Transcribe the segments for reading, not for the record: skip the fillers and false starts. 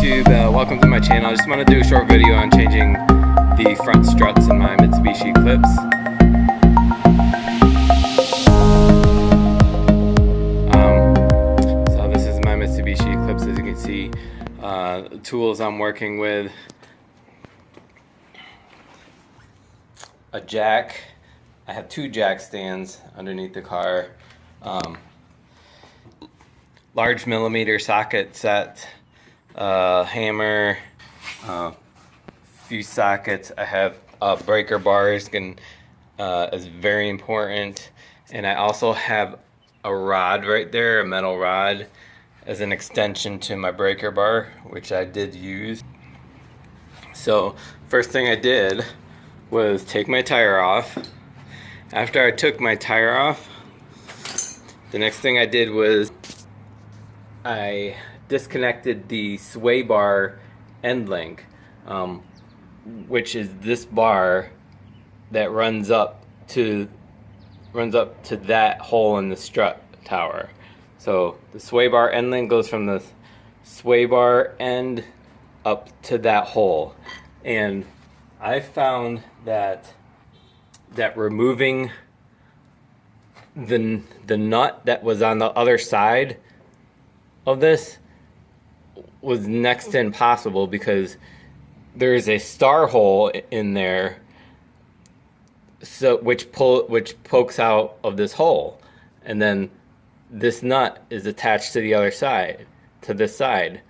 YouTube, welcome to my channel. I just want to do a short video on changing the front struts in my Mitsubishi Eclipse. So this is my Mitsubishi Eclipse, as you can see. The tools I'm working with: a jack. I have two jack stands underneath the car. Large millimeter socket set, hammer, few sockets. I have breaker bars, is very important, and I also have a rod right there, a metal rod, as an extension to my breaker bar, which I did use. So first thing I did was take my tire off. After I took my tire off, the next thing I did was I disconnected the sway bar end link, which is this bar that runs up to that hole in the strut tower. So the sway bar end link goes from the sway bar end up to that hole, and I found that removing the nut that was on the other side of this was next to impossible, because there's a star hole in there, so which pokes out of this hole, and then this nut is attached to the other side, to this side,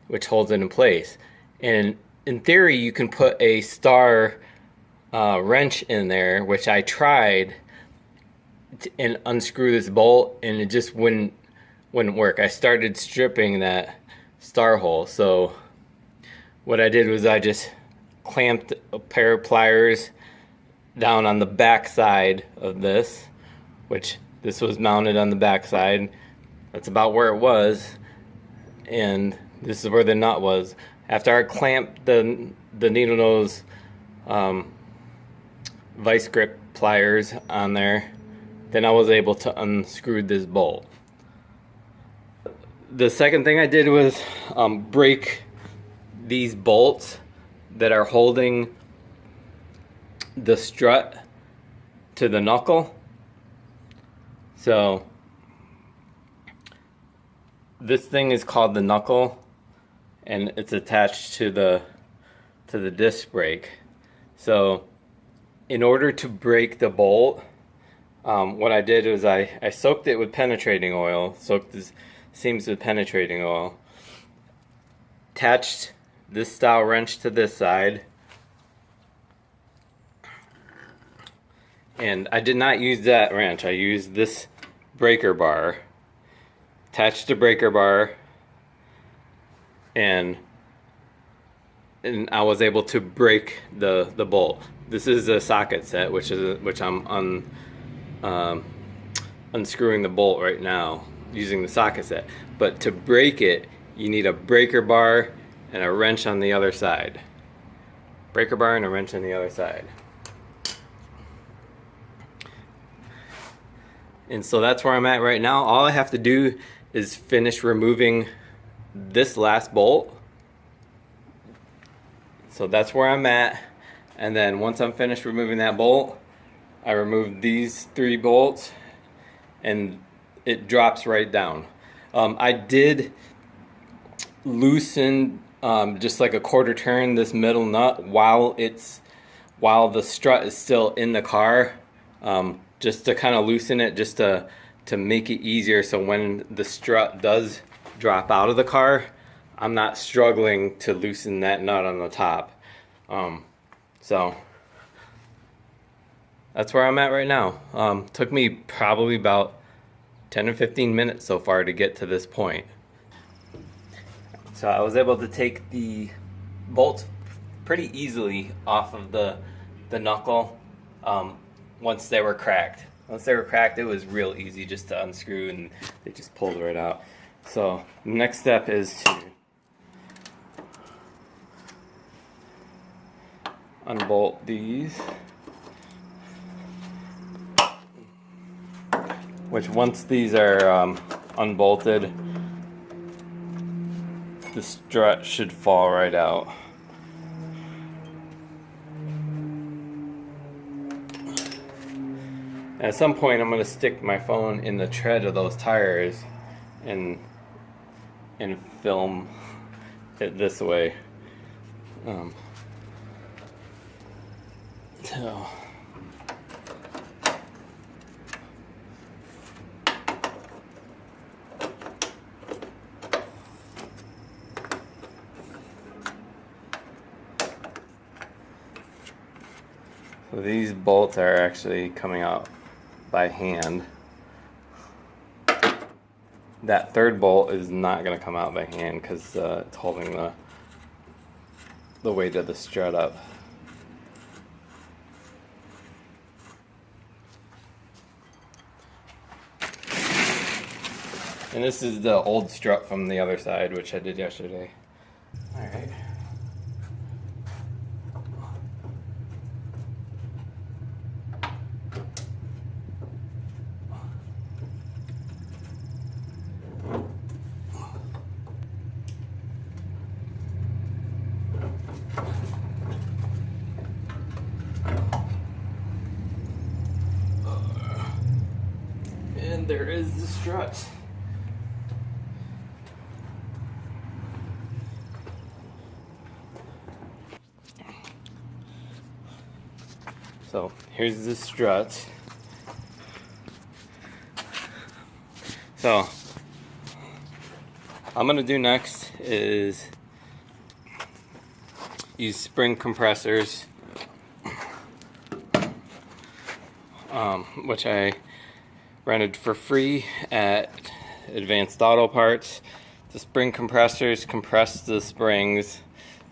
which holds it in place. And in theory, you can put a star wrench in there, which I tried, and unscrew this bolt, and it just wouldn't work. I started stripping that star hole. So what I did was I just clamped a pair of pliers down on the back side of this, which this was mounted on the back side. That's about where it was, and this is where the nut was. After I clamped the needle nose vice grip pliers on there, then I was able to unscrew this bolt. The second thing I did was break these bolts that are holding the strut to the knuckle. So this thing is called the knuckle, and it's attached to the disc brake. So in order to break the bolt, what I did was I soaked it with penetrating oil, soaked the seams with penetrating oil, attached this style wrench to this side, and I did not use that wrench. I used this breaker bar, attached the breaker bar, and I was able to break the bolt. This is a socket set, which I'm unscrewing the bolt right now using the socket set. But to break it, you need a breaker bar and a wrench on the other side. Breaker bar and a wrench on the other side. And so that's where I'm at right now. All I have to do is finish removing this last bolt. So that's where I'm at. And then once I'm finished removing that bolt, I remove these 3 bolts, and it drops right down. I did loosen just like a quarter turn this middle nut while the strut is still in the car, just to kind of loosen it, just to make it easier, so when the strut does drop out of the car, I'm not struggling to loosen that nut on the top. So that's where I'm at right now. Took me probably about 10 or 15 minutes so far to get to this point. So I was able to take the bolts pretty easily off of the knuckle once they were cracked. Once they were cracked, it was real easy just to unscrew, and they just pulled right out. So the next step is to unbolt these, which once these are unbolted, the strut should fall right out. At some point I'm going to stick my phone in the tread of those tires and film it this way. So these bolts are actually coming out by hand. That third bolt is not going to come out by hand because it's holding the weight of the strut up. And this is the old strut from the other side, which I did yesterday. Alright. And there is the strut. So here's the strut. So I'm gonna do next is use spring compressors, which I rented for free at Advanced Auto Parts. The spring compressors compress the springs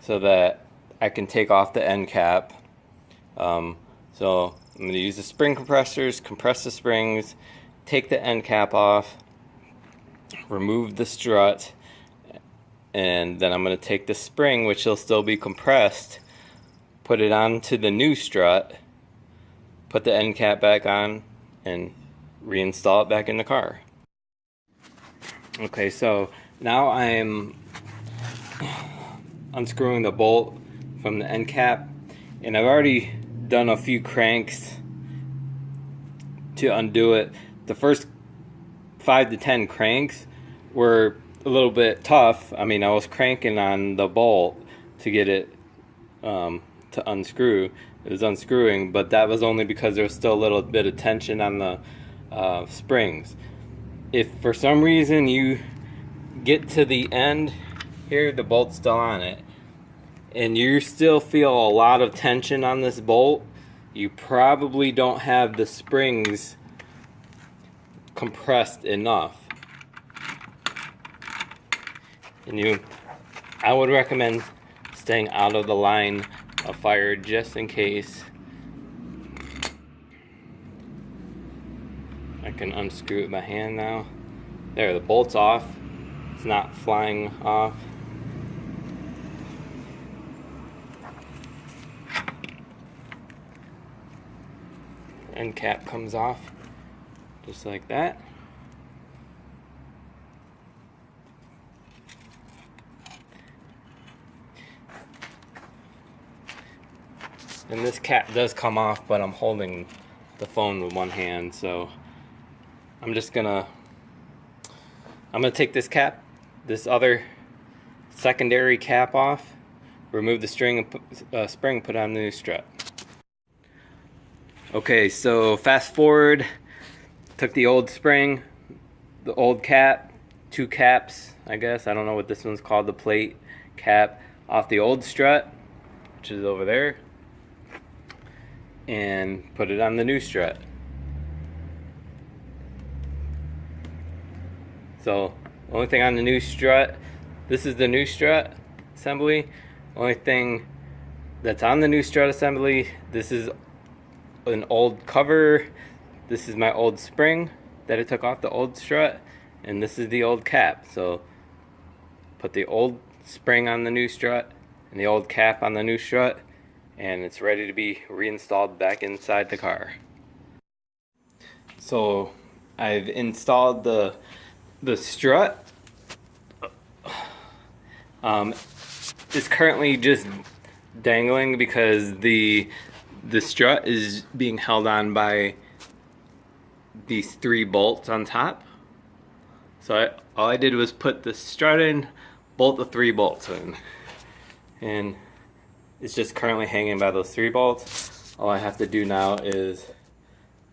so that I can take off the end cap. So I'm going to use the spring compressors, compress the springs, take the end cap off, remove the strut, and then I'm going to take the spring, which will still be compressed, put it onto the new strut, put the end cap back on, and reinstall it back in the car. Okay, so now I'm unscrewing the bolt from the end cap, and I've already done a few cranks to undo it. The first 5 to 10 cranks were a little bit tough. I mean, I was cranking on the bolt to get it to unscrew. It was unscrewing, but that was only because there was still a little bit of tension on the springs. If for some reason you get to the end here, the bolt's still on it, and you still feel a lot of tension on this bolt, you probably don't have the springs compressed enough. And I would recommend staying out of the line of fire just in case. I can unscrew it by hand now. There, the bolt's off. It's not flying off. End cap comes off just like that. And this cap does come off, but I'm holding the phone with one hand, so I'm gonna take this cap, this other secondary cap off, remove the string and spring, put on the new strut. Okay, so fast forward, took the old spring, the old cap, 2 caps, I guess, I don't know what this one's called, the plate cap, off the old strut, which is over there, and put it on the new strut. So, only thing on the new strut, this is the new strut assembly. Only thing that's on the new strut assembly, this is an old cover, this is my old spring that I took off the old strut, and this is the old cap. So put the old spring on the new strut and the old cap on the new strut, and it's ready to be reinstalled back inside the car. So I've installed the strut It's currently just dangling because the strut is being held on by these 3 bolts on top. So all I did was put the strut in, bolt the 3 bolts in, and it's just currently hanging by those 3 bolts. All I have to do now is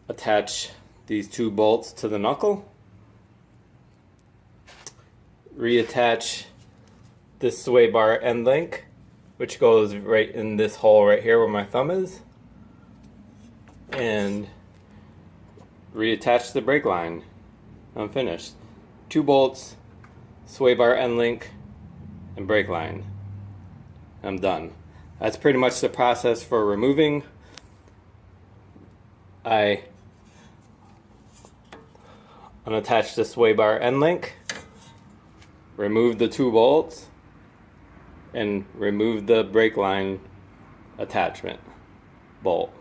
attach these 2 bolts to the knuckle, reattach this sway bar end link, which goes right in this hole right here where my thumb is, and reattach the brake line. I'm finished. 2 bolts, sway bar end link, and brake line. I'm done. That's pretty much the process for removing. I unattach the sway bar end link, remove the 2 bolts, and remove the brake line attachment bolt,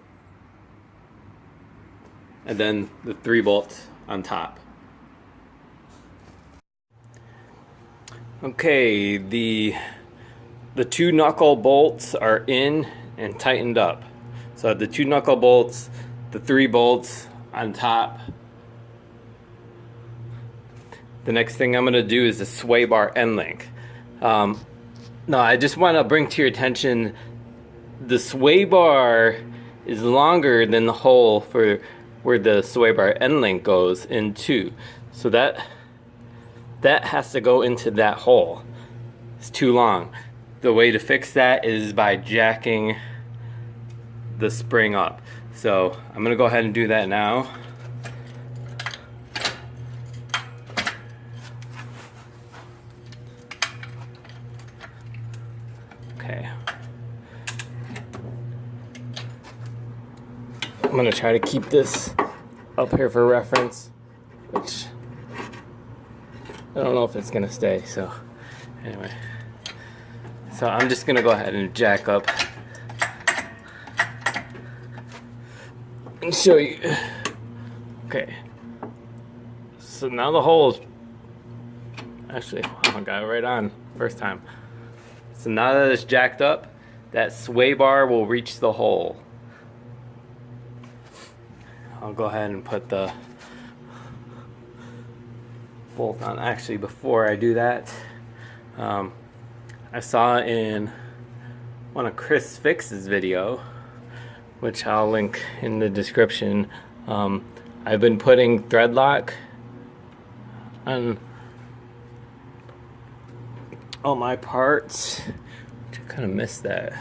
and then the 3 bolts on top. Okay, the 2 knuckle bolts are in and tightened up. So the 2 knuckle bolts, the 3 bolts on top. The next thing I'm going to do is the sway bar end link. No, I just want to bring to your attention, the sway bar is longer than the hole for where the sway bar end link goes into. So that has to go into that hole. It's too long. The way to fix that is by jacking the spring up. So I'm going to go ahead and do that now. Okay. I'm going to try to keep this up here for reference, which I don't know if it's going to stay, so anyway. So I'm just going to go ahead and jack up and show you. Okay. So now the hole's actually, wow, I got it right on first time. So now that it's jacked up, that sway bar will reach the hole. I'll go ahead and put the bolt on. Actually, before I do that, I saw in one of Chris Fix's video, which I'll link in the description. I've been putting thread lock on all my parts. I kind of missed that.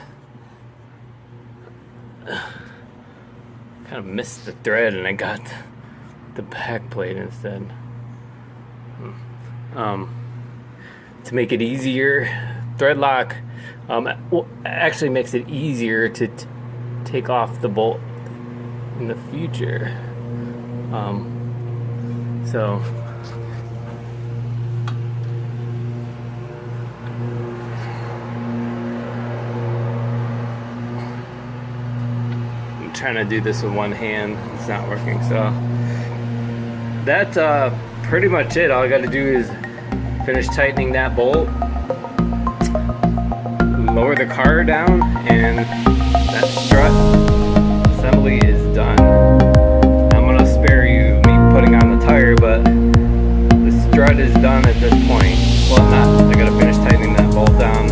Kind of missed the thread, and I got the back plate instead. To make it easier, thread lock actually makes it easier to take off the bolt in the future. So I'm trying to do this with one hand. It's not working. So that's pretty much it. All I got to do is finish tightening that bolt, lower the car down, and that strut assembly is done. I'm gonna spare you me putting on the tire, but the strut is done at this point. Well, not. I gotta finish tightening that bolt down,